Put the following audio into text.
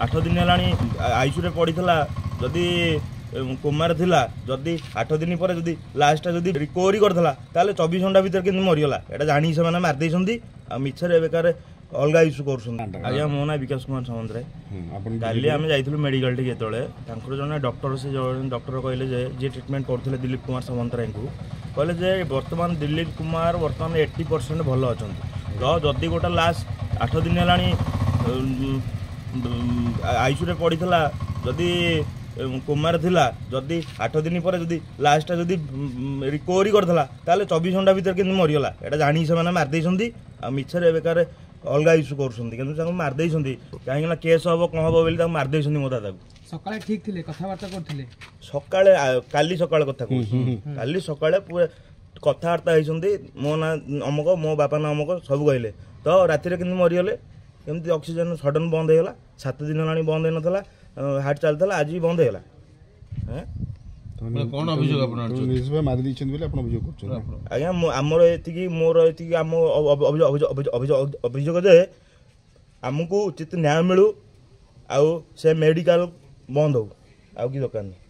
8 दिन है आईसीयू पड़ी जदि कोमार थिला जदि 8 दिन पर जदि लास्ट जदि रिकवरी करथला ताले 24 घंटा भीतर के मरीगला एटा जानी से माने मार देइछंती आ मिछरे बेकार अलगा इश्यू करछन। आज्ञा मो ना विकास कुमार सामंतराय काली आम जाइथिलु मेडिकल टी जेतले तांकर जने डॉक्टर से डॉक्टर कहले जे जे ट्रीटमेंट करथिले दिलीप कुमार सामंतराय को कहले जे वर्तमान दिलीप कुमार वर्तमान 80% भल अछंती तो जदि गोटा लास्ट 8 दिन है आईसीयू पड़ी जदि कोमार थिला जदि 8 दिन पर जदि लास्ट जदि रिकवरी करथला ताले 24 घंटा भीतर के मरीगला एटा जानी से माने मार देइछंती आ मिछरे बेकार अलगा इश्यू करछंती किंतु मार देइछंती काहेकि केस हबो कोन हबो बेली मार देइछंती मो दादा सकाळे ठीक थिले कथावार्ता करथिले सकाळे काली सकाळे कथा काली सकाळे पूरा कथावार्ता होइछंती मो ना अमक मो बापा ना अमक सब कहले तो राति रे किंतु मरीगले केमती ऑक्सीजन सडन बंद हेला 7 दिन लानी बंद हे नथला हार्ट चलता आज भी बंद है कौन अभियोग मारी आज्ञा आमर ये मोर ये आम अभियोग जे आमको उचित न्याय मिलू आउ से मेडिकल बंद हो आउ कि दरकार नहीं।